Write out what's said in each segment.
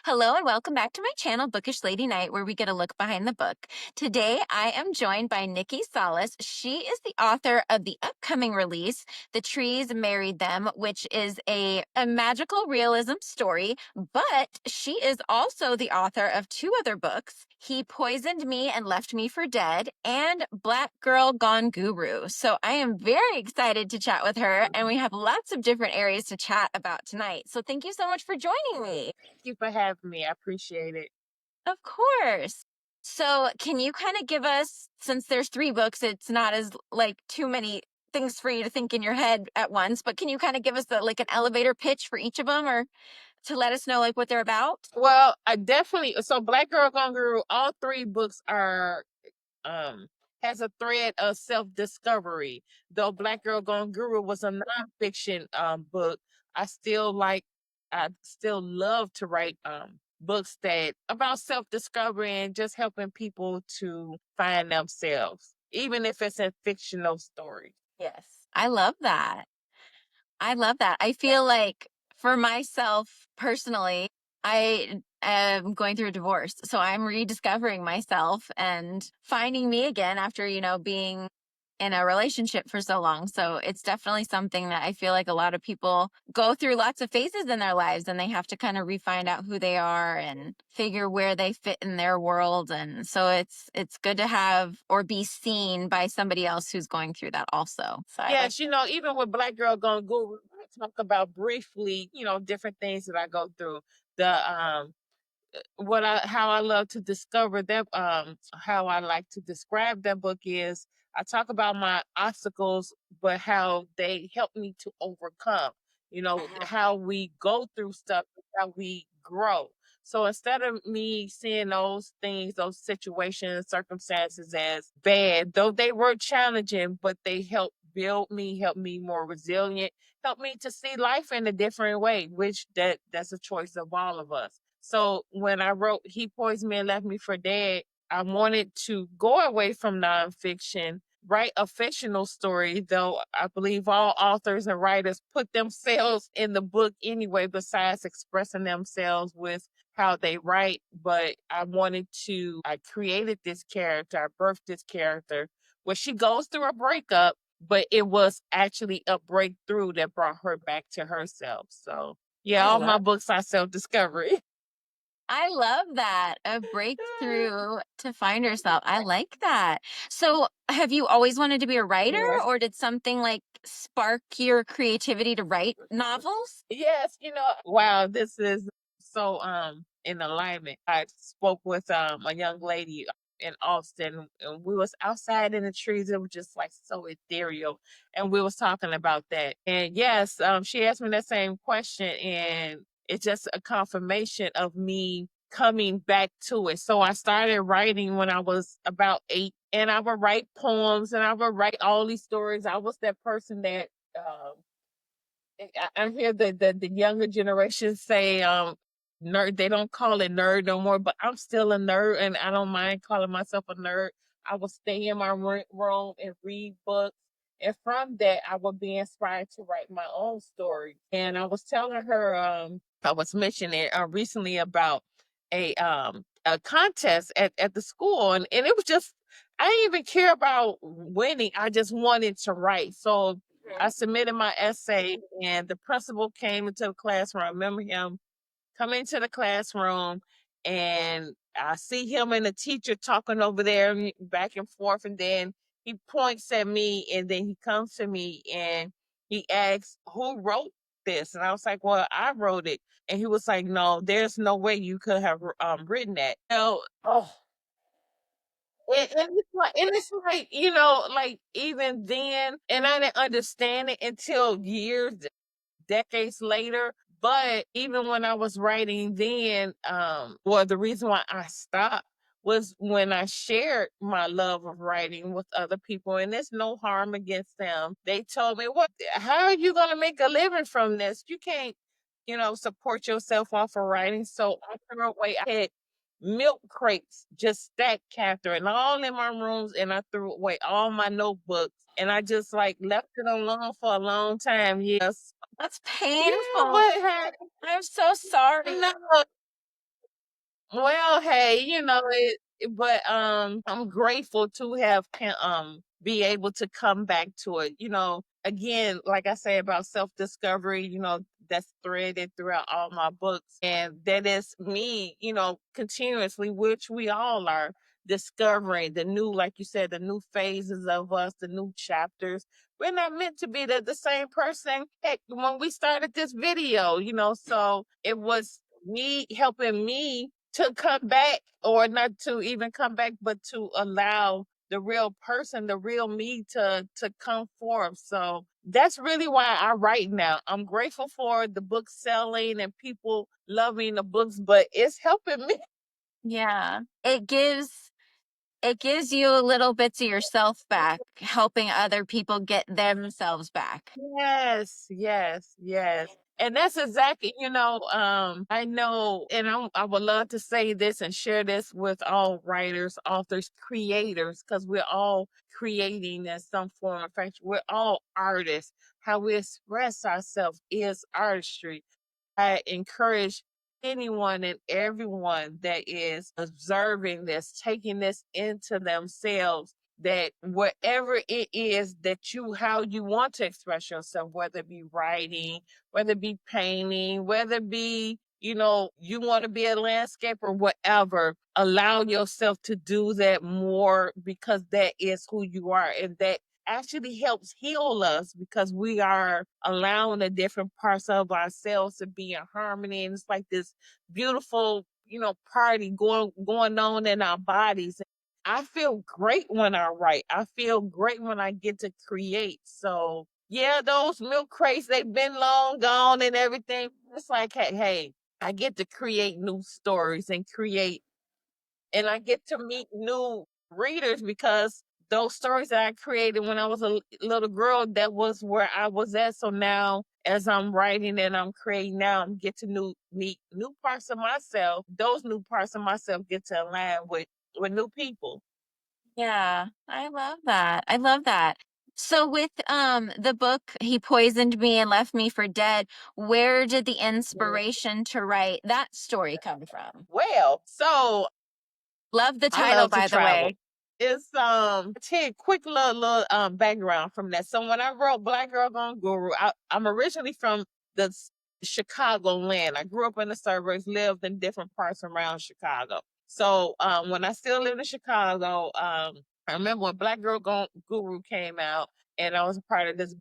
Hello and welcome back to my channel, Bookish Lady Night, where we get a look behind the book. Today, I am joined by Nikei Salas. She is the author of the upcoming release, The Trees Married Them, which is a magical realism story, but she is also the author of two other books, He Poisoned Me and Left Me for Dead, and Black Girl Gone Guru. So I am very excited to chat with her, and we have lots of different areas to chat about tonight. So thank you so much for joining me. Thank you for having me. I appreciate it. Of course. So, can you kind of give us, since there's three books, it's not as like too many things for you to think in your head at once, but can you kind of give us like an elevator pitch for each of them or to let us know like what they're about? Well, I definitely Black Girl Gone Guru, all three books are um has a thread of self-discovery. Though Black Girl Gone Guru was a nonfiction book, I still love to write books that about self-discovery and just helping people to find themselves, even if it's a fictional story. Yes. I love that. I love that. I feel like for myself personally, I am going through a divorce. So I'm rediscovering myself and finding me again after, being in a relationship for so long. So it's definitely something that I feel like a lot of people go through lots of phases in their lives and they have to kind of re-find out who they are and figure where they fit in their world. And so it's good to have or be seen by somebody else who's going through that also. So I like Yes, even with Black Girl Gone Guru, I talk about briefly, different things that I go through. The what I how I love to discover them, how I like to describe that book is I talk about my obstacles, but how they help me to overcome, how we go through stuff, how we grow. So instead of me seeing those things, those situations, circumstances as bad, though they were challenging, but they help me more resilient, help me to see life in a different way, which that's a choice of all of us. So when I wrote He Poisoned Me and Left Me for Dead, I wanted to go away from nonfiction, write a fictional story, though I believe all authors and writers put themselves in the book anyway, besides expressing themselves with how they write. But I created this character, I birthed this character where she goes through a breakup, but it was actually a breakthrough that brought her back to herself. So yeah, all my books are self-discovery. I love that. A breakthrough to find yourself. I like that. So, have you always wanted to be a writer, Yes. or did something like spark your creativity to write novels? Yes, wow, this is so in alignment. I spoke with a young lady in Austin, and we was outside in the trees. It was just like so ethereal, and we was talking about that. And yes, she asked me that same question, and it's just a confirmation of me coming back to it. So I started writing when I was about 8, and I would write poems and I would write all these stories. I was that person that I hear the younger generation say nerd. They don't call it nerd no more, but I'm still a nerd, and I don't mind calling myself a nerd. I will stay in my room and read books, and from that, I will be inspired to write my own story. And I was telling her, I was mentioning recently about a contest at the school, and it was just I didn't even care about winning. I just wanted to write. So I submitted my essay, and the principal came into the classroom. I remember him coming into the classroom, and I see him and the teacher talking over there back and forth. And then he points at me, and then he comes to me and he asks, "Who wrote this?" And I was like, "Well, I wrote it." And he was like, "No, there's no way you could have written that." Oh, and it's like, like even then, and I didn't understand it until years, decades later. But even when I was writing then, well, the reason why I stopped was when I shared my love of writing with other people, and there's no harm against them. They told me, "What? How are you going to make a living from this? You can't, support yourself off of writing." So I threw away. I had milk crates just stacked, Catherine, all in my rooms, and I threw away all my notebooks, and I just like left it alone for a long time. Yes. That's Yeah, painful. but hey, I'm so sorry. no, Well, hey, but I'm grateful to have be able to come back to it. Again, like I say about self-discovery, that's threaded throughout all my books. And that is me, continuously, which we all are discovering the new, like you said, the new phases of us, the new chapters. We're not meant to be the same person, heck, when we started this video, so it was me helping me to come back, or not to even come back, but to allow the real person, the real me to come forth. So that's really why I write now. I'm grateful for the book selling and people loving the books, but it's helping me. Yeah. It gives you a little bits of yourself back, helping other people get themselves back. Yes, yes, yes. And that's exactly, I know, and I would love to say this and share this with all writers, authors, creators, because we're all creating in some form of fashion. We're all artists. How we express ourselves is artistry. I encourage anyone and everyone that is observing this, taking this into themselves, that whatever it is that how you want to express yourself, whether it be writing, whether it be painting, whether it be, you want to be a landscaper, whatever, allow yourself to do that more, because that is who you are. And that actually helps heal us, because we are allowing the different parts of ourselves to be in harmony. And it's like this beautiful, party going on in our bodies. I feel great when I write. I feel great when I get to create. So yeah, those milk crates, they've been long gone and everything. It's like, hey, I get to create new stories and create, and I get to meet new readers, because those stories that I created when I was a little girl, that was where I was at. So now, as I'm writing and I'm creating now, I'm get to meet new parts of myself. Those new parts of myself get to align with new people. Yeah, I love that. I love that. So with the book He Poisoned Me and Left Me for Dead, where did the inspiration to write that story come from? Well, so Love the I title, love to by the travel. way. It's tell you a quick little background from that. So when I wrote Black Girl Gone Guru, I'm originally from the Chicago land. I grew up in the suburbs, lived in different parts around Chicago. So when I still lived in Chicago, I remember when Black Girl Gone Guru came out, and I was a part of this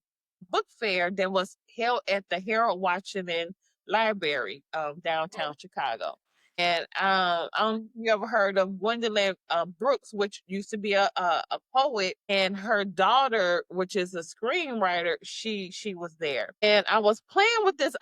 book fair that was held at the Harold Washington Library, downtown Chicago. And you ever heard of Gwendolyn Brooks, which used to be a poet, and her daughter, which is a screenwriter, she was there. And I was playing with this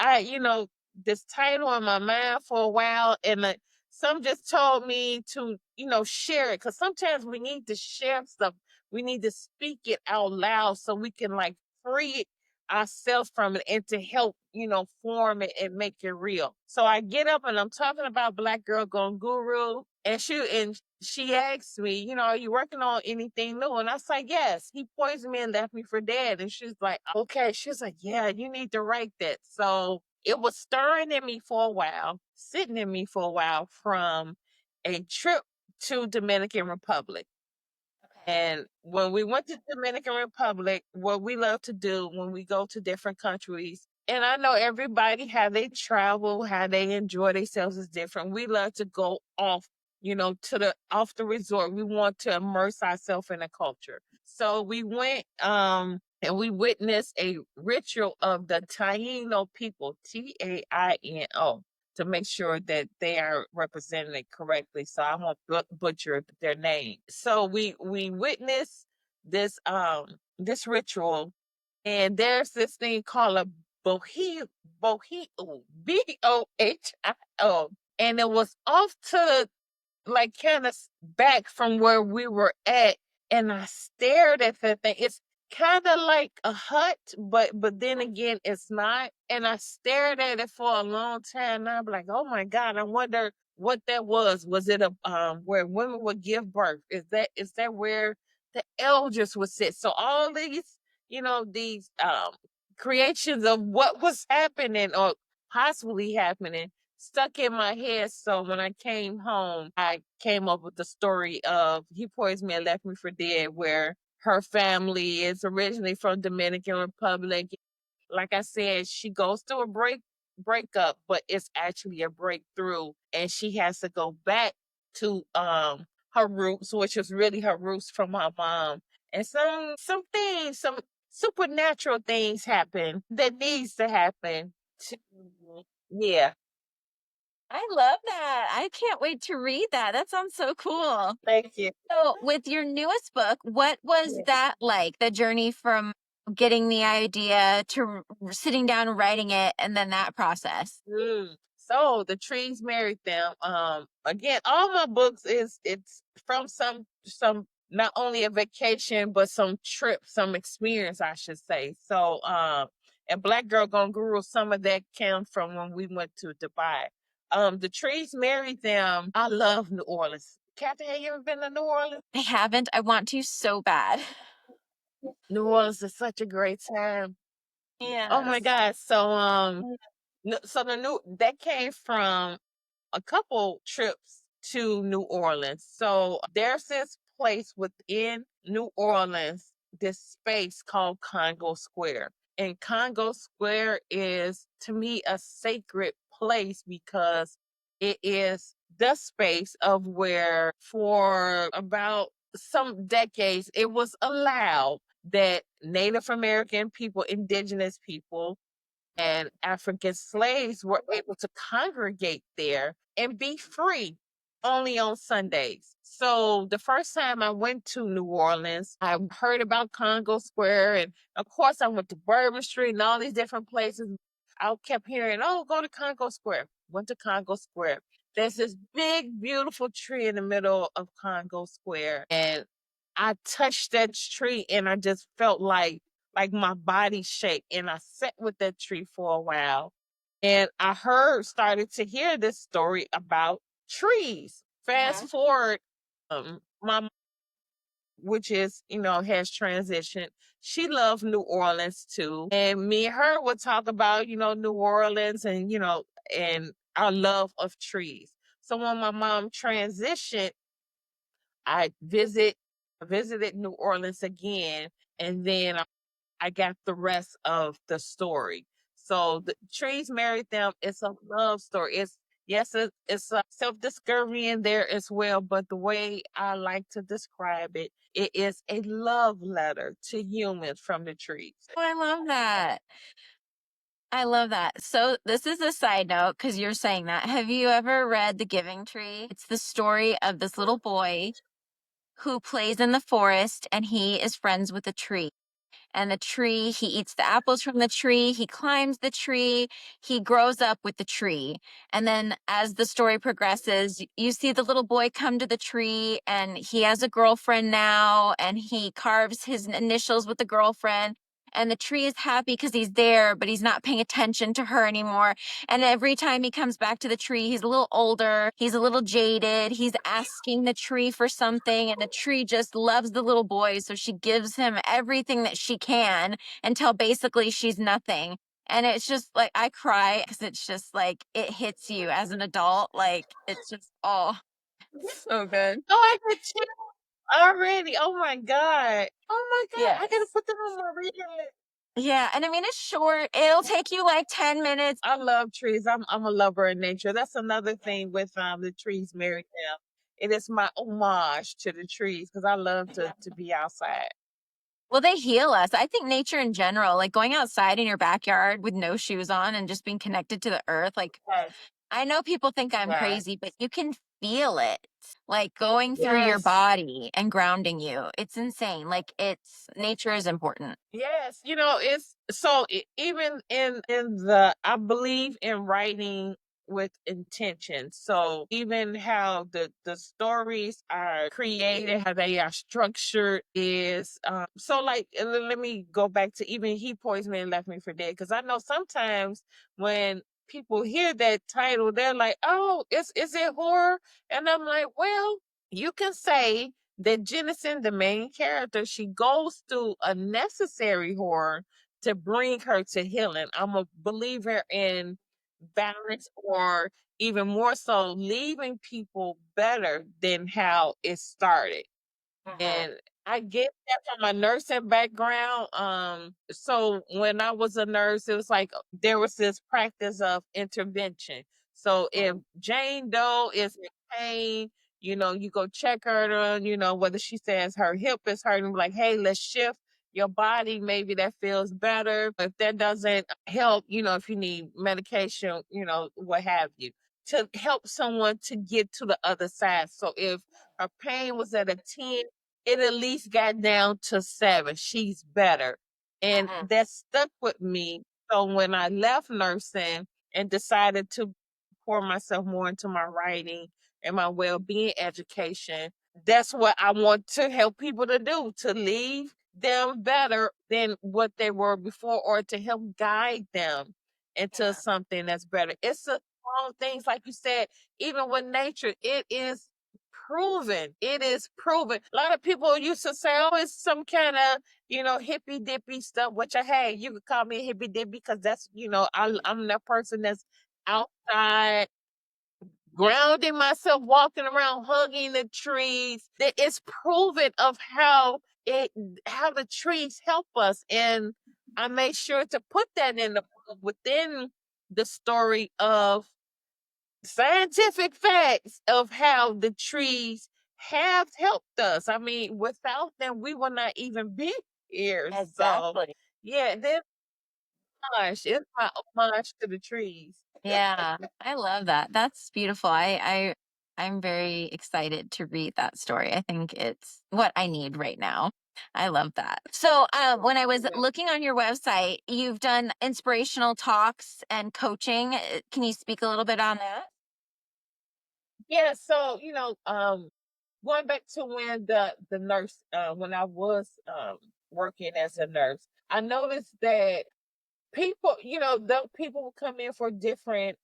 title in my mind for a while, and some just told me to, share it, because sometimes we need to share stuff. We need to speak it out loud so we can like free ourselves from it, and to help, form it and make it real. So I get up and I'm talking about Black Girl Gone Guru, and she asked me, are you working on anything new? And I was like, yes, he poisoned me and left me for dead. And she's like, okay. She's like, yeah, you need to write that. So it was stirring in me for a while, sitting in me for a while, from a trip to Dominican Republic. Okay. And when we went to Dominican Republic, what we love to do when we go to different countries, and I know everybody, how they travel, how they enjoy themselves is different. We love to go off, to the off the resort. We want to immerse ourselves in the culture. So we went and we witnessed a ritual of the Taino people, Taino, to make sure that they are represented correctly. So I won't butcher their name. So we witnessed this ritual, and there's this thing called a bohio, Bohio, and it was off to, like, kind of back from where we were at, and I stared at that thing. It's kind of like a hut, but then again, it's not. And I stared at it for a long time. And I'm like, oh my God, I wonder what that was. Was it a where women would give birth? Is that where the elders would sit? So all these, these creations of what was happening or possibly happening, stuck in my head. So when I came home, I came up with the story of He Poisoned Me and Left Me for Dead, where her family is originally from Dominican Republic. Like I said, she goes through a breakup, but it's actually a breakthrough, and she has to go back to her roots, which is really her roots from her mom. And some supernatural things happen that needs to happen. To, yeah. I love that. I can't wait to read that. That sounds so cool. Thank you. So, with your newest book, what was Yeah. that like? The journey from getting the idea to sitting down and writing it, and then that process. So the trees married them. Again, all my books it's from some not only a vacation but some trip, some experience, I should say. So and Black Girl Gone Guru, some of that came from when we went to Dubai. The trees married them. I love New Orleans. Catherine, have you ever been to New Orleans? I haven't. I want to so bad. New Orleans is such a great time. Oh my Yes. God. So so the new that came from a couple trips to New Orleans. So there's this place within New Orleans, this space called Congo Square. And Congo Square is, to me, a sacred place because it is the space of where, for about some decades, it was allowed that Native American people, indigenous people, and African slaves were able to congregate there and be free only on Sundays. So the first time I went to New Orleans, I heard about Congo Square, and of course I went to Bourbon Street and all these different places. I kept hearing, "Oh, go to Congo Square." Went to Congo Square. There's this big, beautiful tree in the middle of Congo Square, and I touched that tree, and I just felt like my body shake, and I sat with that tree for a while, and I started to hear this story about trees. Fast forward, my mom, which is, has transitioned. She loved New Orleans too, and me and her would talk about, New Orleans, and and our love of trees. So when my mom transitioned, I visited New Orleans again, and then I got the rest of the story. So the trees married them. It's a love story. It's a self discovery in there as well. But the way I like to describe it, it is a love letter to humans from the trees. Oh, I love that. I love that. So, this is a side note because you're saying that. Have you ever read The Giving Tree? It's the story of this little boy who plays in the forest and he is friends with a tree. And the tree, he eats the apples from the tree, he climbs the tree, he grows up with the tree. And then as the story progresses, you see the little boy come to the tree and he has a girlfriend now and he carves his initials with the girlfriend. And the tree is happy because he's there, but he's not paying attention to her anymore. And every time he comes back to the tree, he's a little older, he's a little jaded, he's asking the tree for something, and the tree just loves the little boy. So she gives him everything that she can until basically she's nothing. And it's just like, I cry because it's just like, it hits you as an adult. Like, it's just, oh, so good. Oh, I get chills already. Oh my God. Oh my God. I gotta Yes. put that on my reading list. Yeah. And I mean, it's short, it'll take you like 10 minutes. I love trees. I'm a lover of nature. That's another thing with the trees married them. It is my homage to the trees because I love to be outside. Well, they heal us. I think nature in general, like going outside in your backyard with no shoes on and just being connected to the earth. Like, Yes. I know people think I'm Right. crazy, but you can feel it like going through your Yes. body and grounding you. It's insane. Like, it's nature is important. Yes, it's so even in the I believe in writing with intention. So even how the stories are created, how they are structured is so like let me go back to even He Poisoned Me and Left Me for Dead, because I know sometimes when people hear that title, they're like, "Oh, is it horror?" And I'm like, "Well, you can say that Jennison, the main character, she goes through a necessary horror to bring her to healing. I'm a believer in balance or even more so leaving people better than how it started. Mhm. And I get that from my nursing background. So when I was a nurse, it was like there was this practice of intervention. So if Jane Doe is in pain, you go check her on, whether she says her hip is hurting, like, hey, let's shift your body. Maybe that feels better. If that doesn't help, if you need medication, what have you, to help someone to get to the other side. So if her pain was at a 10, it at least got down to 7. She's better. And Mhm. that stuck with me. So when I left nursing and decided to pour myself more into my writing and my well-being education, that's what I want to help people to do, to leave them better than what they were before, or to help guide them into Yeah. something that's better. It's a small things, like you said, even with nature, it is proven. It is proven. A lot of people used to say, "Oh, it's some kind of hippy dippy stuff." Which hey, you could call me a hippy dippy because that's I'm that person that's outside, grounding myself, walking around, hugging the trees. That it's proven of it how the trees help us, and I made sure to put that in the book within the story of scientific facts of how the trees have helped us. I mean, without them, we would not even be here. So, Exactly. yeah, this homage is my homage to the trees. Yeah, I love that. That's beautiful. I'm very excited to read that story. I think it's what I need right now. I love that. So, when I was Yeah. looking on your website, you've done inspirational talks and coaching. Can you speak a little bit on that? Yeah, so going back to when the nurse when I was working as a nurse, I noticed that people, the people will come in for different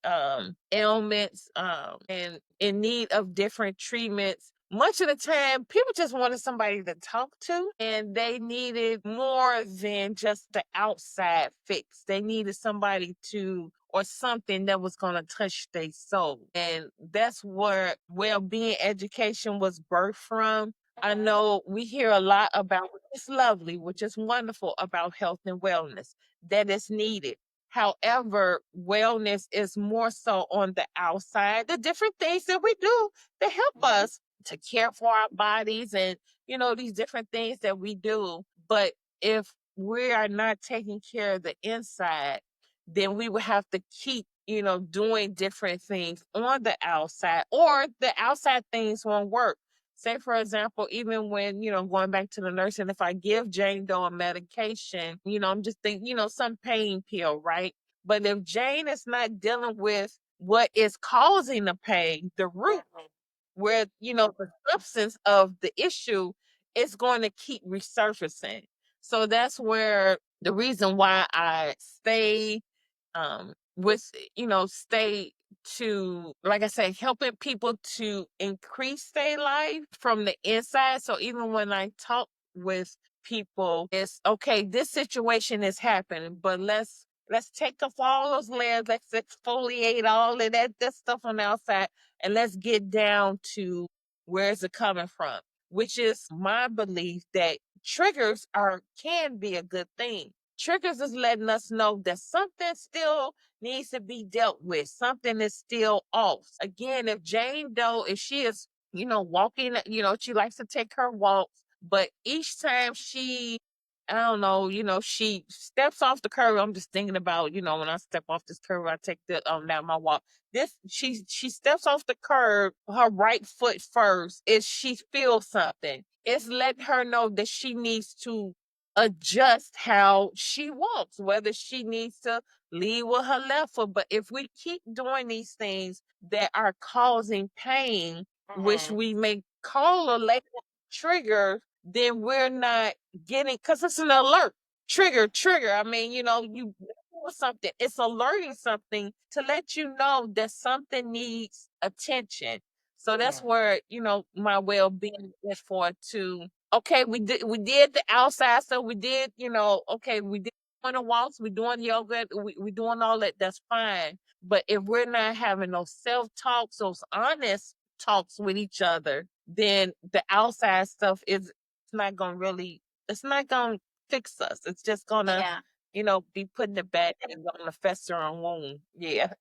ailments, and in need of different treatments. Much of the time people just wanted somebody to talk to, and they needed more than just the outside fix. They needed somebody to, or something that was going to touch their soul. And that's where well-being education was birthed from. I know we hear a lot about, which is lovely, which is wonderful, about health and wellness, that is needed. However, wellness is more so on the outside, the different things that we do to help us to care for our bodies, and, these different things that we do. But if we are not taking care of the inside, then we would have to keep, doing different things on the outside, or the outside things won't work. Say, for example, even when, going back to the nursing, if I give Jane Doe a medication, I'm just thinking, some pain pill, right? But if Jane is not dealing with what is causing the pain, the root, where, the substance of the issue is going to keep resurfacing. So that's where the reason why I stay with, stay to, like I said, helping people to increase their life from the inside. So even when I talk with people, it's okay, this situation is happening, but let's take off all those layers, let's exfoliate all of that stuff on the outside, and let's get down to where is it coming from, which is my belief that triggers can be a good thing. Triggers is letting us know that something still needs to be dealt with. Something is still off. Again, if Jane Doe, if she is, walking, she likes to take her walks, but each time I don't know, she steps off the curb. I'm just thinking about, when I step off this curb, I take the down my walk. She steps off the curb, her right foot first, is she feels something. It's letting her know that she needs to adjust how she walks, whether she needs to lead with her left foot. But if we keep doing these things that are causing pain, which Mhm. we may call a label trigger, then we're not getting, because it's an alert. Trigger. I mean, you do something, it's alerting something to let you know that something needs attention. So that's Yeah. where, my well-being is for, to okay, we did the outside, so we did, okay, we did on the walks, we're doing yoga, we doing all that, that's fine. But if we're not having those self talks, those honest talks with each other, then the outside stuff is it's not gonna really it's not gonna fix us. It's just gonna, Yeah. be putting it back and gonna fester and wound. Yeah.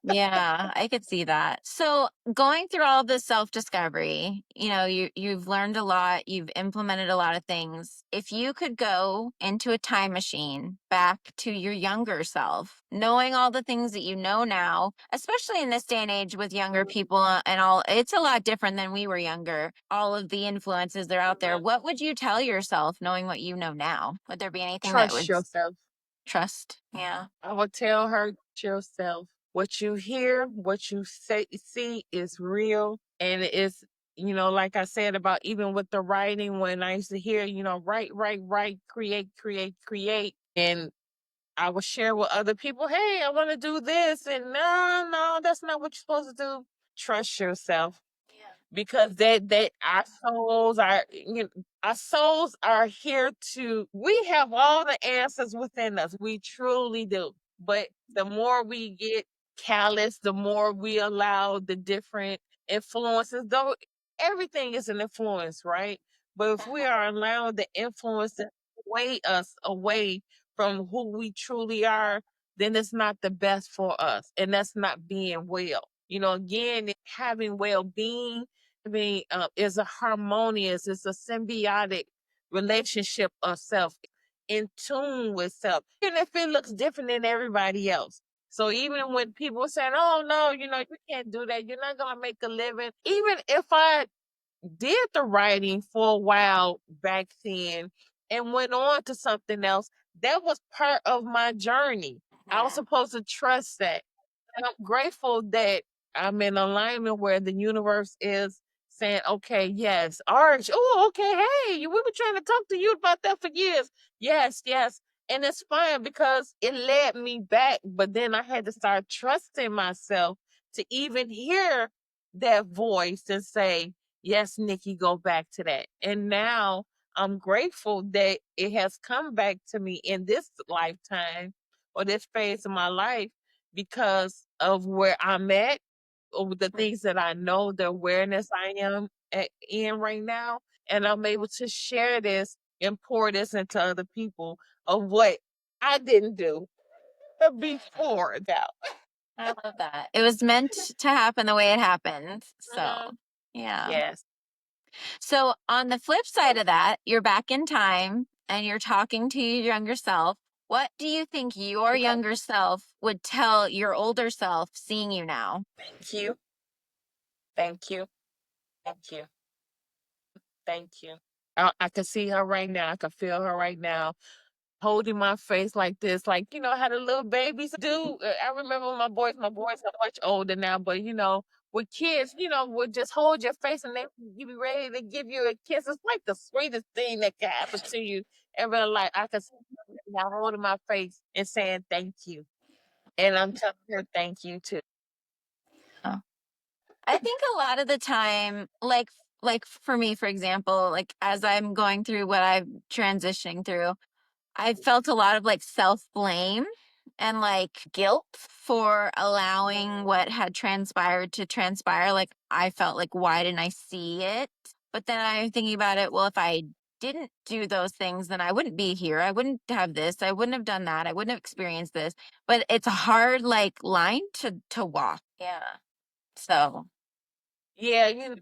Yeah, I could see that. So, going through all this self-discovery, you've learned a lot, you've implemented a lot of things. If you could go into a time machine back to your younger self, knowing all the things that you know now, especially in this day and age with younger people and all, it's a lot different than we were younger. All of the influences that are out there. What would you tell yourself knowing what you know now? Would there be anything that Trust would yourself. trust? Yeah. I would tell her yourself. What you hear, what you see is real. And it's, like I said about even with the writing, when I used to hear, write, write, write, create, create, create. And I would share with other people, hey, I want to do this. And no, no, that's not what you're supposed to do. Trust yourself, because that our souls are here to we have all the answers within us. We truly do. But the more we get callous, the more we allow the different influences, though everything is an influence, right? But if we are allowing the influence to sway us away from who we truly are, then it's not the best for us. And that's not being well. Again, having well-being is a harmonious, it's a symbiotic relationship of self, in tune with self, even if it looks different than everybody else. So even when people are saying, oh no, you can't do that, you're not gonna make a living. Even if I did the writing for a while back then and went on to something else, that was part of my journey. I was supposed to trust that. And I'm grateful that I'm in alignment where the universe is saying, okay, yes, Arch, oh, okay, hey, we've been trying to talk to you about that for years. Yes, yes. And it's fine because it led me back, but then I had to start trusting myself to even hear that voice and say, yes, Nikki, go back to that. And now I'm grateful that it has come back to me in this lifetime or this phase of my life because of where I'm at, or the things that I know, the awareness I am in right now. And I'm able to share this and pour this into other people of what I didn't do before now. I love that. It was meant to happen the way it happened. So, Mhm. yeah. Yes. So, on the flip side of that, you're back in time and you're talking to your younger self. What do you think your Okay. younger self would tell your older self seeing you now? Thank you. Thank you. Thank you. Thank you. I can see her right now. I can feel her right now holding my face like this, like how the little babies do. I remember when my boys are much older now, but with kids, would just hold your face and you be ready to give you a kiss. It's like the sweetest thing that can happen to you ever in life. I can see her now holding my face and saying thank you, and I'm telling her thank you too. Oh. I think a lot of the time, like for me, for example, like as I'm going through what I'm transitioning through, I felt a lot of like self blame and like guilt for allowing what had transpired to transpire. Like I felt like, why didn't I see it? But then I'm thinking about it, well, if I didn't do those things, then I wouldn't be here. I wouldn't have this. I wouldn't have done that. I wouldn't have experienced this. But it's a hard like line to walk. Yeah. So Yeah,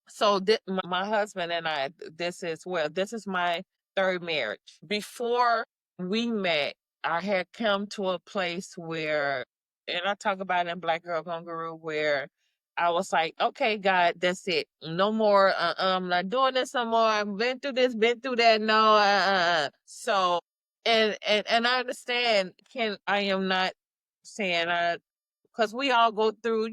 so my husband and I, this is my third marriage. Before we met, I had come to a place where, and I talk about it in Black Girl Gone Guru, where I was like, okay, God, that's it. No more, I'm not doing this no more. I've been through this, been through that. No, So, and I understand, I am not saying because we all go through,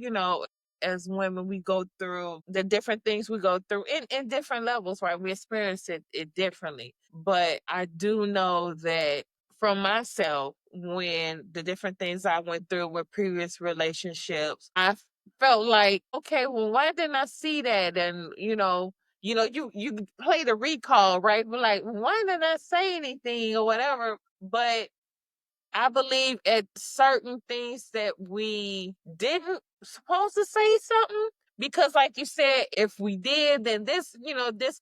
as women, we go through the different things we go through in different levels, right? We experience it differently. But I do know that from myself, when the different things I went through with previous relationships, I felt like, okay, well, why didn't I see that? And, you play the recall, right? But like, why did I say anything or whatever? But I believe at certain things that we didn't supposed to say something, because like you said, if we did, then this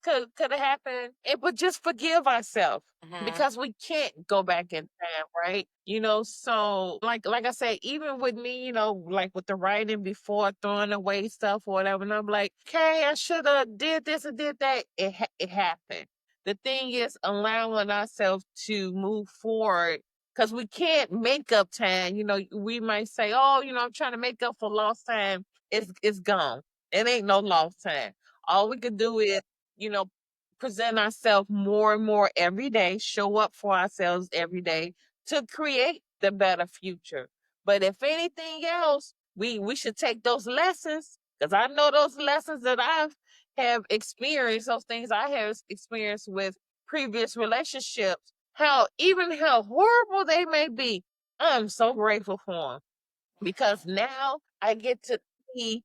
could have happened. It would just forgive ourselves, Mhm. because we can't go back in time, right? So like I said, even with me, like with the writing before, throwing away stuff or whatever, and I'm like, okay, I should have did this and did that. It happened. The thing is allowing ourselves to move forward, because we can't make up time. We might say, "Oh, I'm trying to make up for lost time." It's gone. It ain't no lost time. All we could do is, you know, present ourselves more and more every day, show up for ourselves every day to create the better future. But if anything else, we should take those lessons, because I know those lessons that I've have experienced, those things I have experienced with previous relationships, how horrible they may be, I'm so grateful for them, because now I get to see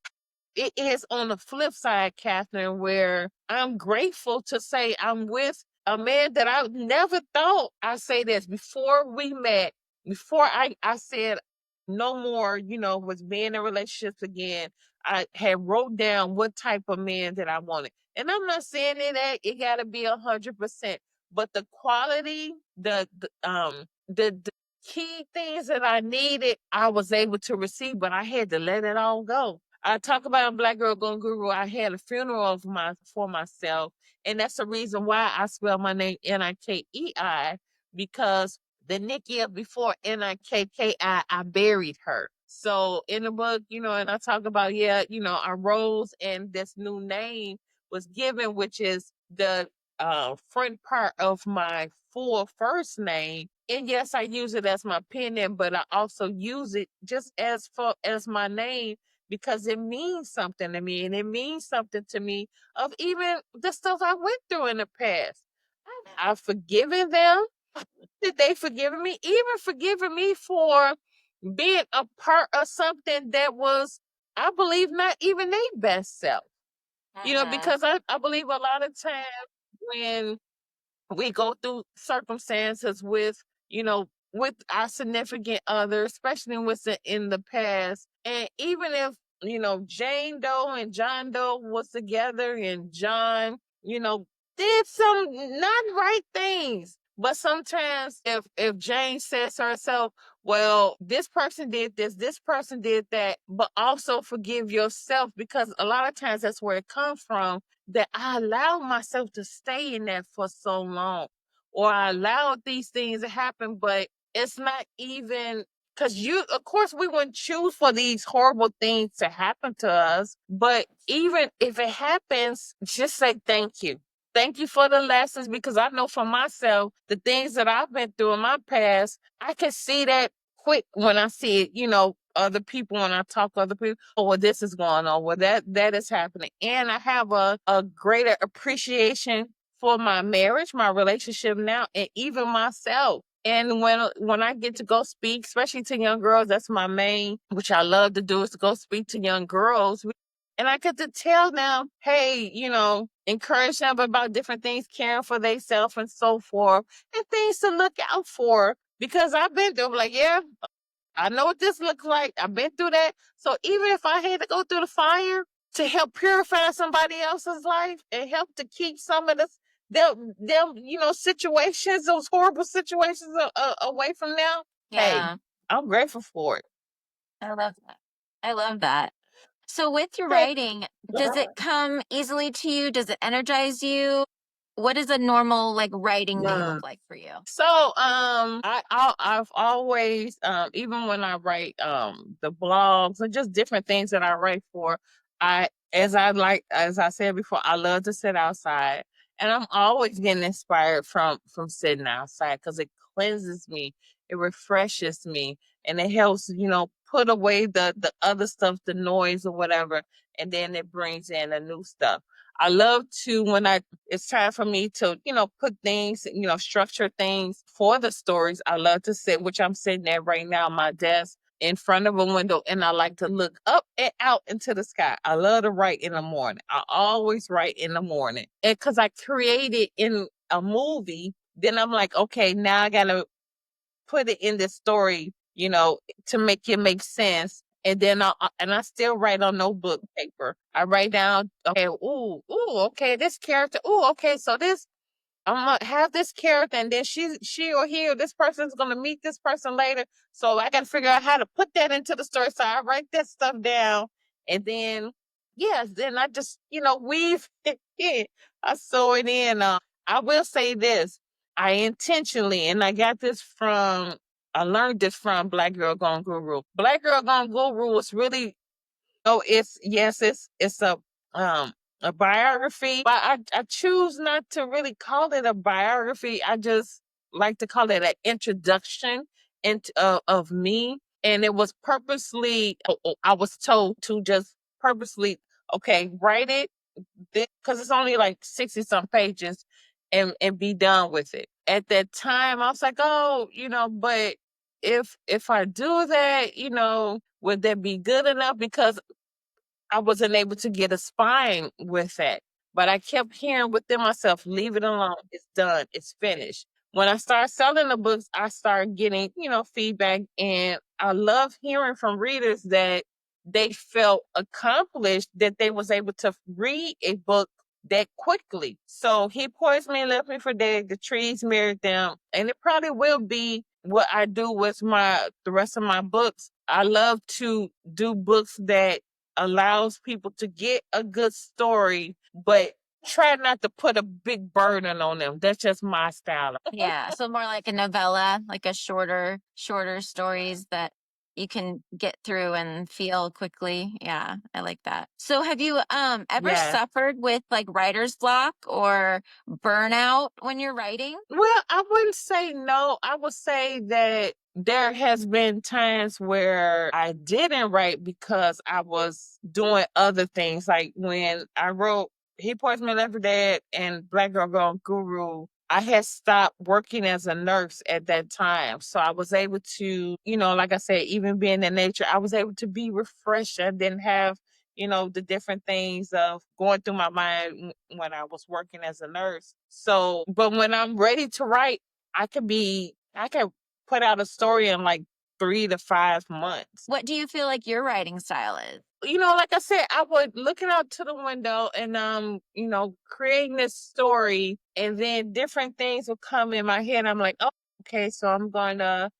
it is on the flip side, Catherine, where I'm grateful to say I'm with a man that I never thought. I say this before we met, before I said no more, with being in relationships again. I had wrote down what type of man that I wanted. And I'm not saying that it gotta be 100%, but the quality, the key things that I needed, I was able to receive, but I had to let it all go. I talk about a Black Girl Gone Guru. I had a funeral for myself, and that's the reason why I spell my name Nikei, because the Nikki of before Nikkii, I buried her. So in the book, and I talk about, I rose and this new name was given, which is the front part of my full first name. And yes, I use it as my pen name, but I also use it just as my name, because it means something to me, and it means something to me of even the stuff I went through in the past. I've forgiven them. Did they forgive me? Even forgiving me for being a part of something that was, I believe, not even their best self. Mhm. Because I believe a lot of times when we go through circumstances with our significant other, especially what's in the past. And even if, Jane Doe and John Doe was together, and John, did some not right things. But sometimes if Jane says to herself, well, this person did this person did that, but also forgive yourself, because a lot of times that's where it comes from, that I allowed myself to stay in that for so long, or I allowed these things to happen, but it's not even, because of course, we wouldn't choose for these horrible things to happen to us. But even if it happens, just say thank you. Thank you for the lessons, because I know for myself, the things that I've been through in my past, I can see that quick when I see it, other people, when I talk to other people. Oh, well, this is going on. Well, that is happening. And I have a greater appreciation for my marriage, my relationship now, and even myself. And when I get to go speak, especially to young girls, that's my main, which I love to do, is to go speak to young girls. And I get to tell them, hey, encourage them about different things, caring for themselves and so forth, and things to look out for. Because I've been through, like, yeah, I know what this looks like. I've been through that. So even if I had to go through the fire to help purify somebody else's life and help to keep some of this them situations, those horrible situations, away from them, hey, Yeah, I'm grateful for it. I love that. I love that. So with your Thank writing, does it come easily to you? Does it energize you? What does a normal like writing day you. look like for you? So, I've always, even when I write the blogs and just different things that I write for, as I said before, I love to sit outside, and I'm always getting inspired from sitting outside, because it cleanses me, it refreshes me, and it helps, put away the other stuff, the noise or whatever, and then it brings in the new stuff. I love to, when it's time for me to, put things, structure things for the stories. I love to sit, which I'm sitting at right now, my desk. in front of a window, and I like to look up and out into the sky. I love to write in the morning. I always write in the morning. And because I created in a movie, then I'm like, okay, now I gotta put it in the story, to make it make sense. And then I still write on notebook paper. I write down, okay, ooh, okay, this character, ooh, okay, so this I'm gonna have this character, and then she or he or this person's gonna meet this person later. So I gotta figure out how to put that into the story. So I write that stuff down, and then yes, then I just weave it in. I sew it in. I will say this: I intentionally, and I learned this from Black Girl Gone Guru. Black Girl Gone Guru was really Oh, it's a biography, but I choose not to really call it a biography. I just like to call it an introduction into of me. And it was purposely I was told to just purposely, okay, write it because it's only like 60 some pages, and be done with it. At that time I was like, oh, but if I do that, would that be good enough? Because I wasn't able to get a spine with that. But I kept hearing within myself, leave it alone. It's done. It's finished. When I started selling the books, I started getting, feedback. And I love hearing from readers that they felt accomplished, that they was able to read a book that quickly. So He Poised Me and Left Me for Dead, The Trees Married Them. And it probably will be what I do with the rest of my books. I love to do books that allows people to get a good story, but try not to put a big burden on them. That's just my style. Yeah. So more like a novella, like a shorter stories that you can get through and feel quickly. Yeah, I like that. So have you ever Yeah. suffered with like writer's block or burnout when you're writing? Well, I wouldn't say no. I would say that there has been times where I didn't write because I was doing other things. Like when I wrote He Poised Me Left for Dead and Black Girl Gone Guru, I had stopped working as a nurse at that time. So I was able to, like I said, even being in nature, I was able to be refreshed. I didn't have the different things of going through my mind when I was working as a nurse. So, but when I'm ready to write, I can put out a story in like 3 to 5 months. What do you feel like your writing style is? Like I said, I would looking out to the window and creating this story, and then different things will come in my head. I'm like, oh, okay, so I'm going to,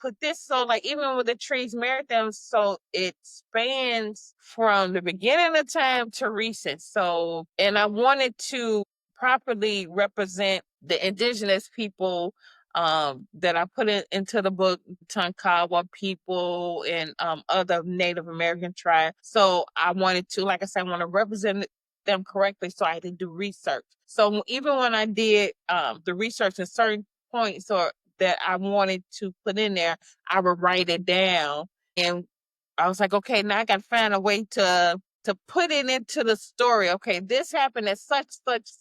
put this. So like even with the trees marathon, so it spans from the beginning of time to recent. So, and I wanted to properly represent the indigenous people that I put into the book, Tonkawa people and other Native American tribes. So I wanted to, like I said, I want to represent them correctly. So I had to do research. So even when I did the research in certain points or that I wanted to put in there, I would write it down. And I was like, okay, now I got to find a way to put it into the story. Okay, this happened at such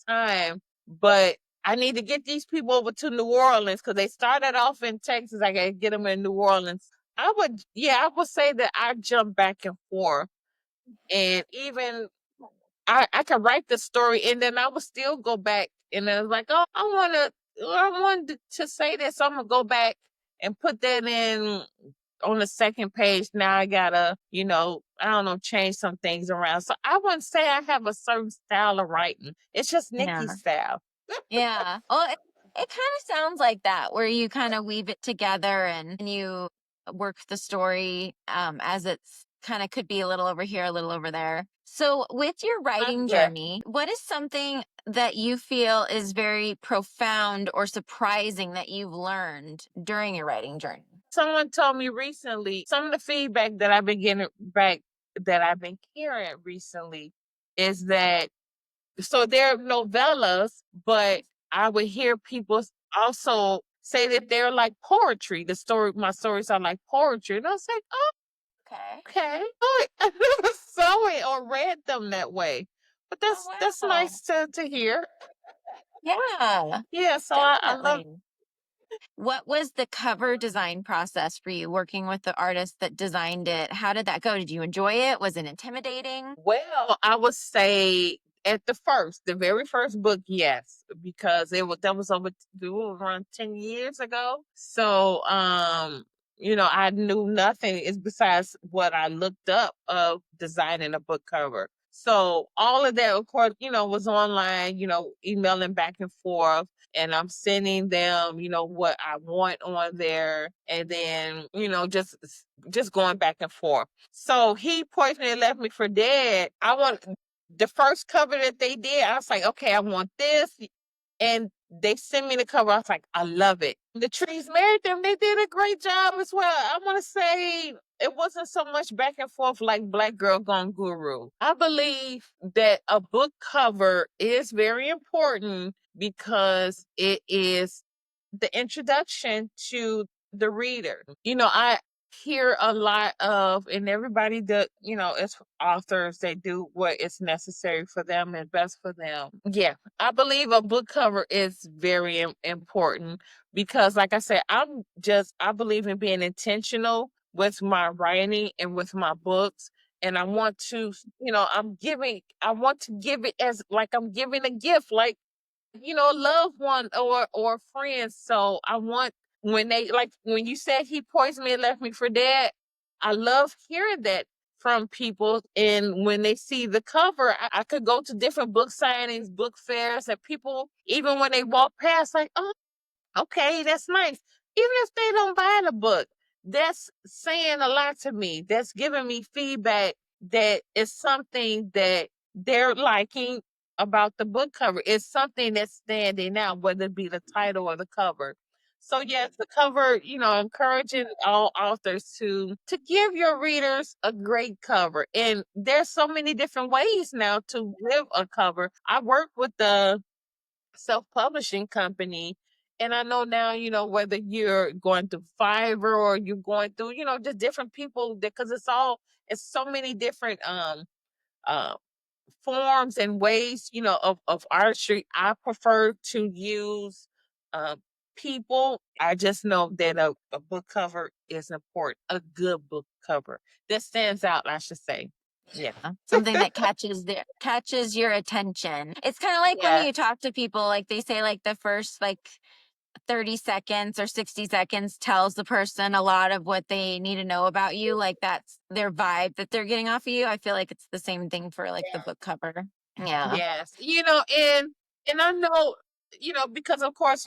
time, but I need to get these people over to New Orleans because they started off in Texas. I got to get them in New Orleans. I would say that I jump back and forth. And even I could write the story and then I would still go back and I was like, oh, I wanted to say this. So I'm going to go back and put that in on the second page. Now I gotta, I don't know, change some things around. So I wouldn't say I have a certain style of writing. It's just Yeah. Nikki's style. Yeah. Well, it kind of sounds like that, where you kind of weave it together and you work the story as it's kind of could be a little over here, a little over there. So, with your writing Yeah. journey, what is something that you feel is very profound or surprising that you've learned during your writing journey? Someone told me recently, some of the feedback that I've been hearing recently is that so they're novellas, but I would hear people also say that they're like poetry. My stories are like poetry. And I was like, oh, Okay. okay. Oh, I never saw it or read them that way. But Oh, that's wow. nice to hear. Yeah, Yeah, so I love definitely. What was the cover design process for you working with the artist that designed it? How did that go? Did you enjoy it? Was it intimidating? Well, I would say at the very first book, yes, because that was around 10 years ago. So, I knew nothing is besides what I looked up of designing a book cover. So all of that, of course, was online, emailing back and forth, and I'm sending them, what I want on there, and then, just going back and forth. So he poisoned and left me for dead. I want the first cover that they did. I was like, okay, I want this. And they sent me the cover. I was like, I love it. The Trees married them. They did a great job as well. I want to say it wasn't so much back and forth like Black Girl Gone Guru. I believe that a book cover is very important because it is the introduction to the reader. I hear a lot of, and everybody that, as authors, they do what is necessary for them and best for them. Yeah, I believe a book cover is very important because, like I said, I believe in being intentional with my writing and with my books. And I want to, I want to give it as like I'm giving a gift, like a loved one or friends. So I want when they like when you said he poisoned me and left me for dead, I love hearing that from people. And when they see the cover, I could go to different book signings, book fairs, and people even when they walk past, like, oh, okay, that's nice. Even if they don't buy the book, that's saying a lot to me. That's giving me feedback that is something that they're liking about the book cover. It's something that's standing out, whether it be the title or the cover. So yes, the cover, encouraging all authors to give your readers a great cover. And there's so many different ways now to give a cover. I work with the self-publishing company. And I know now, whether you're going through Fiverr or you're going through, just different people, because it's so many different uh forms and ways, of artistry. I prefer to use people. I just know that a book cover is important, a good book cover that stands out, I should say. Yeah. Something that catches your attention. It's kind of like when you Yes. talk to people, like they say, like the first 30 seconds or 60 seconds tells the person a lot of what they need to know about you. Like that's their vibe that they're getting off of you. I feel like it's the same thing for like the book cover. Yeah. Yes, and I know, because of course,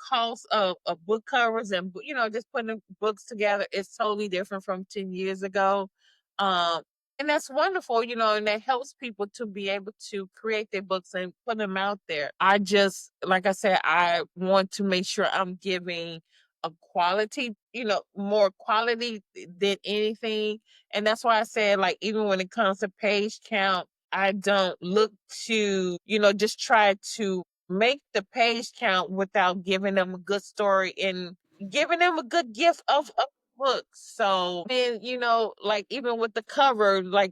cost of book covers and just putting books together is totally different from 10 years ago. Um, and that's wonderful, and that helps people to be able to create their books and put them out there. I just, like I said, I want to make sure I'm giving a quality, more quality than anything. And that's why I said, like, even when it comes to page count, I don't look to, just try to make the page count without giving them a good story and giving them a good gift of a book. So then, like even with the cover, like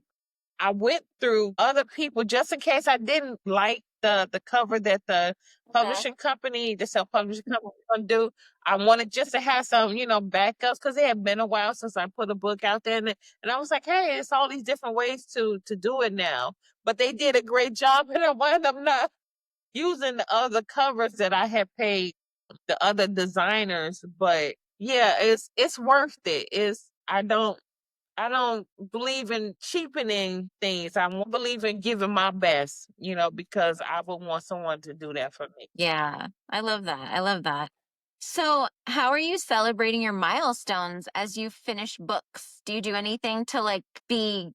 I went through other people just in case I didn't like the cover that the publishing company, the self-publishing company gonna do. I wanted just to have some, backups because it had been a while since I put a book out there, and I was like, hey, it's all these different ways to do it now. But they did a great job, and I wound up not using the other covers that I had paid the other designers. But yeah, it's worth it. I don't believe in cheapening things. Believe in giving my best, because I would want someone to do that for me. Yeah. I love that. I love that. So, how are you celebrating your milestones as you finish books? Do you do anything to be,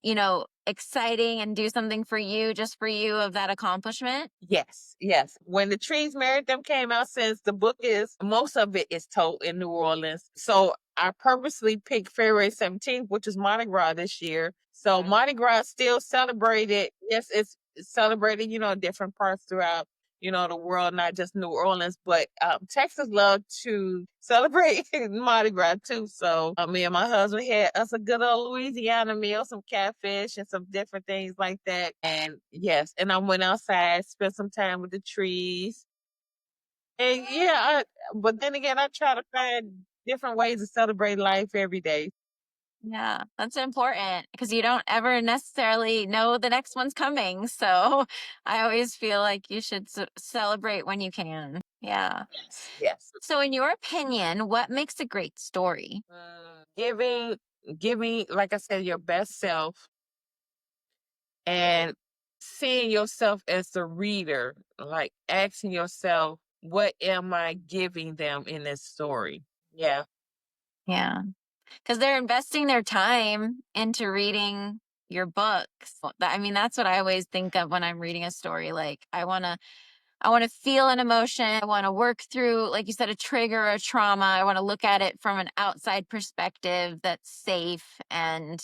exciting and do something for you, just for you of that accomplishment? Yes, yes. When the Trees Married Them came out, since the book is most of it is told in New Orleans. So I purposely picked February 17th, which is Mardi Gras this year. So Mardi Gras is still celebrated. Yes, it's celebrated, different parts throughout, the world, not just New Orleans, but Texas love to celebrate Mardi Gras too. So me and my husband had us a good old Louisiana meal, some catfish and some different things like that. And yes, and I went outside, spent some time with the trees. And yeah, but then again, I try to find different ways to celebrate life every day. Yeah, that's important because you don't ever necessarily know the next one's coming. So I always feel like you should celebrate when you can. Yeah. Yes, yes. So, in your opinion, what makes a great story? Giving, like I said, your best self and seeing yourself as the reader, like asking yourself, what am I giving them in this story? Yeah. Yeah. Because they're investing their time into reading your books. I mean, that's what I always think of when I'm reading a story. Like, I want to feel an emotion. I want to work through, like you said, a trigger, a trauma. I want to look at it from an outside perspective that's safe and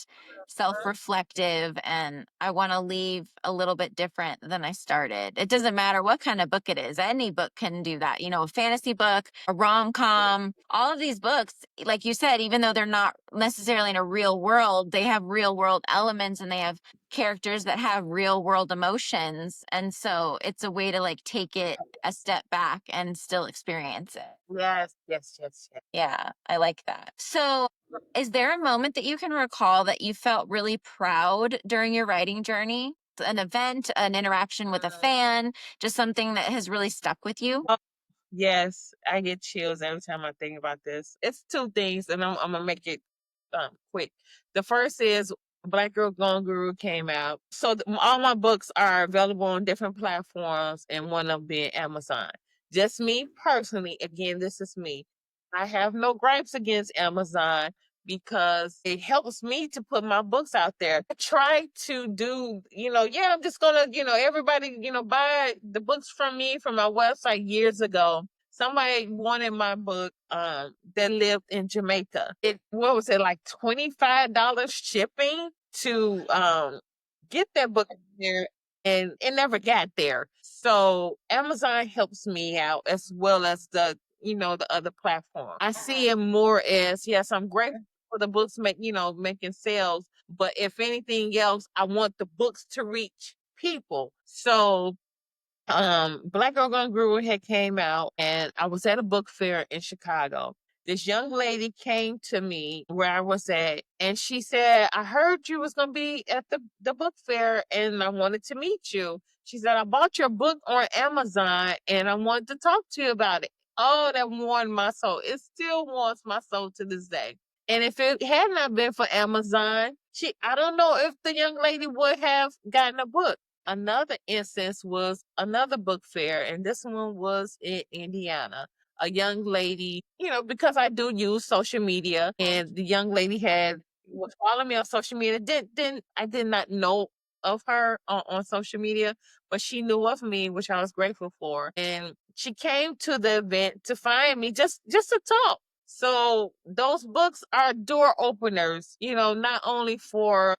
self-reflective. And I want to leave a little bit different than I started. It doesn't matter what kind of book it is. Any book can do that. You know, a fantasy book, a rom-com, all of these books, like you said, even though they're not necessarily in a real world, they have real world elements and they have characters that have real world emotions. And so it's a way to like take it a step back and still experience it. Yes, yes, yes, yes. Yeah, I like that. So, is there a moment that you can recall that you felt really proud during your writing journey? An event, an interaction with a fan, just something that has really stuck with you? Oh, yes, I get chills every time I think about this. It's two things, and I'm gonna make it quick. The first is Black Girl Gone Guru came out. So all my books are available on different platforms, and one of them being Amazon. Just me personally, again, this is me. I have no gripes against Amazon because it helps me to put my books out there. I try to do, yeah, I'm just gonna, everybody, buy the books from me from my website years ago. Somebody wanted my book that lived in Jamaica. What was it, like $25 shipping to get that book there, and it never got there. So Amazon helps me out as well as the other platform. I see it more as, yes, I'm grateful for the books making sales, but if anything else, I want the books to reach people. So Black Girl Gone Guru had came out, and I was at a book fair in Chicago. This young lady came to me where I was at, and she said, I heard you was gonna be at the book fair, and I wanted to meet you. She said, I bought your book on Amazon, and I wanted to talk to you about it. Oh, that warmed my soul. It still warms my soul to this day. And if it had not been for Amazon, I don't know if the young lady would have gotten a book. Another instance was another book fair, and this one was in Indiana. A young lady, because I do use social media, and the young lady was following me on social media. I did not know of her on social media, but she knew of me, which I was grateful for. And she came to the event to find me just to talk. So those books are door openers, not only for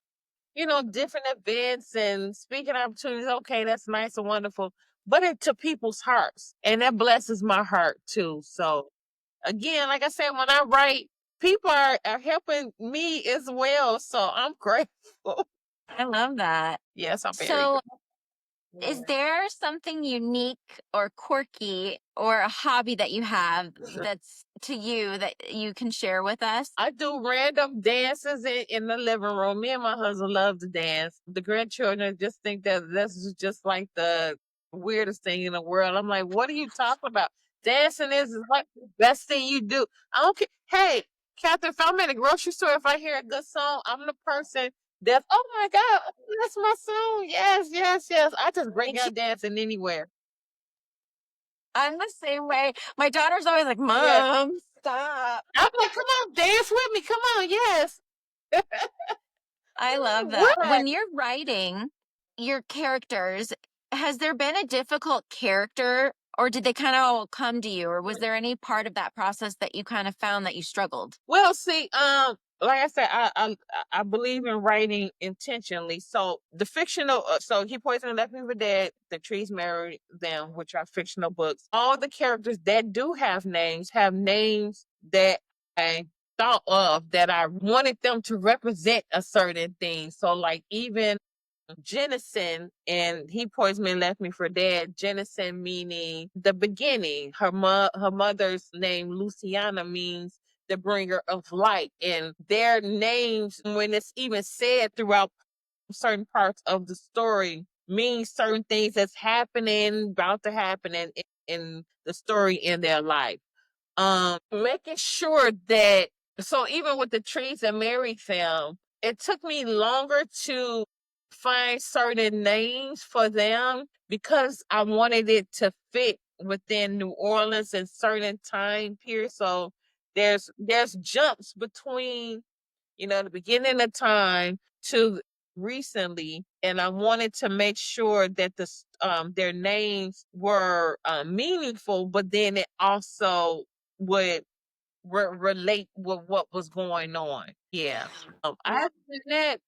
different events and speaking opportunities. Okay, that's nice and wonderful, but into people's hearts. And that blesses my heart too. So again, like I said, when I write, people are helping me as well. So I'm grateful. I love that. Yes, I'm very So, is grateful. there something unique or quirky or a hobby that you have that's to you that you can share with us? I do random dances in the living room. Me and my husband love to dance. The grandchildren just think that this is just like the weirdest thing in the world. I'm like, what are you talking about? Dancing is like the best thing you do. I don't care. Hey, Catherine, if I'm at a grocery store, if I hear a good song, I'm the person that's, oh my God, that's my song. Yes, yes, yes. I just break Did you? out dancing anywhere. I'm the same way. My daughter's always like, Yeah. Mom, stop. I'm like, come on, dance with me. Come on, yes. I love that. What? When you're writing your characters, has there been a difficult character or did they kind of all come to you? Or was there any part of that process that you kind of found that you struggled? Well, see, like I said, I believe in writing intentionally. So the fictional, so He Poisoned and Left Me for Dead, The Trees Married Them, which are fictional books. All the characters that do have names that I thought of that I wanted them to represent a certain thing. So like even Jennison, and he poisoned me and left me for dead. Jennison meaning the beginning. Her mother's name Luciana means the bringer of light, and their names, when it's even said throughout certain parts of the story, means certain things that's happening, about to happen in the story in their life. Making sure that, so even with the Trees and Mary film, it took me longer to find certain names for them because I wanted it to fit within New Orleans and certain time periods. So there's jumps between, the beginning of time to recently, and I wanted to make sure that their names were meaningful, but then it also would relate with what was going on. Yeah. Other than that,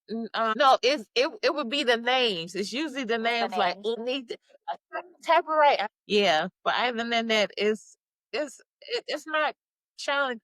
no, it would be the names. It's usually the names like need to type it right. Yeah, but other than that, it's not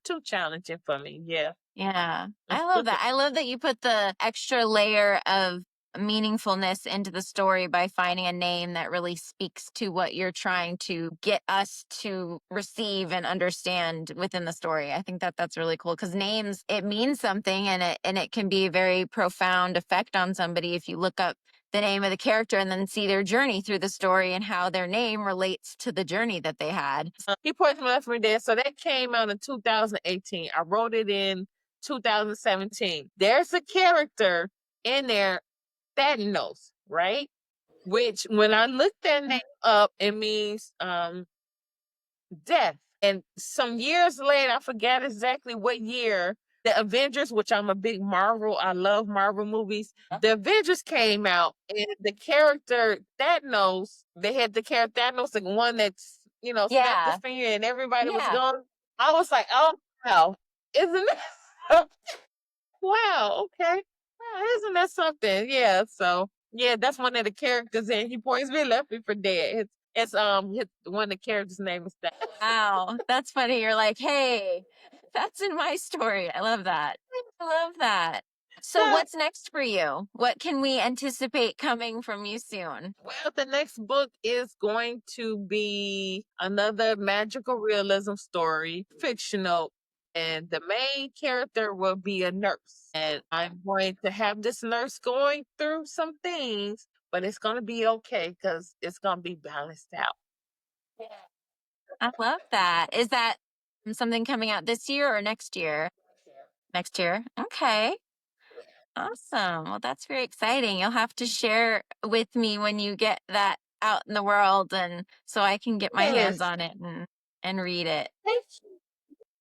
too challenging for me. Yeah. Yeah, I love that. I love that you put the extra layer of meaningfulness into the story by finding a name that really speaks to what you're trying to get us to receive and understand within the story. I think that that's really cool because names, it means something, and it can be a very profound effect on somebody if you look up the name of the character and then see their journey through the story and how their name relates to the journey that they had. He Poisoned Me Left Me Dead. So that came out in 2018. I wrote it in 2017. There's a character in there, Thaddeus, right? Which when I looked that name up, it means death. And some years later, I forgot exactly what year, the Avengers, which I'm a big I love Marvel movies. The Avengers came out, and the character Thanos, they had the character Thanos, the one that's, snapped his finger and everybody was gone. I was like, oh, wow, isn't that? Wow, okay. Wow, isn't that something? Yeah, so yeah, that's one of the characters, and he points me left me for dead. One of the characters' name is that. Wow, that's funny. You're like, hey, that's in my story. I love that. I love that. So, what's next for you? What can we anticipate coming from you soon? Well, the next book is going to be another magical realism story, fictional, and the main character will be a nurse. And I'm going to have this nurse going through some things, but it's going to be okay because it's going to be balanced out. I love that. Is that something coming out this year or next year? Next year. Okay. Awesome. Well, that's very exciting. You'll have to share with me when you get that out in the world and so I can get my hands Yes. on it and read it. Thank you.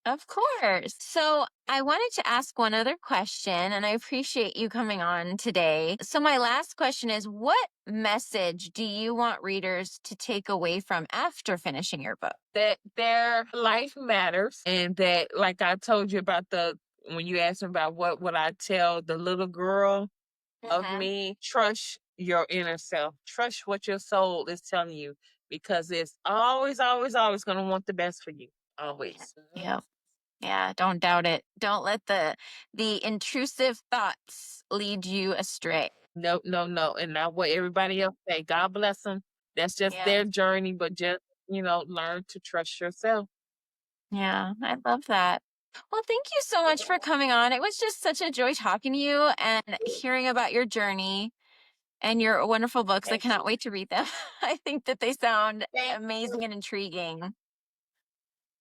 Of course. So I wanted to ask one other question, and I appreciate you coming on today. So, my last question is, what message do you want readers to take away from after finishing your book? That their life matters, and that, like I told you about when you asked me about what would I tell the little girl of me, trust your inner self. Trust what your soul is telling you because it's always, always, always going to want the best for you. Always. Yeah. Yeah, don't doubt it. Don't let the intrusive thoughts lead you astray. No, no, no. And not what everybody else say. God bless them. That's just Yeah. their journey, but just, learn to trust yourself. Yeah, I love that. Well, thank you so much for coming on. It was just such a joy talking to you and hearing about your journey and your wonderful books. I Thank cannot you. wait to read them. I think that they sound Thank amazing you. and intriguing.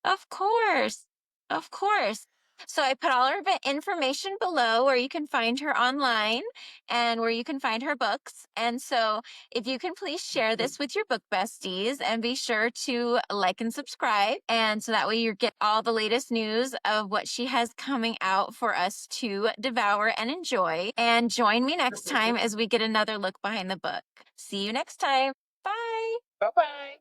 Of course. Of course. So I put all her information below where you can find her online and where you can find her books. And so if you can please share this with your book besties and be sure to like and subscribe. And so that way you get all the latest news of what she has coming out for us to devour and enjoy. And join me next time as we get another look behind the book. See you next time. Bye. Bye bye.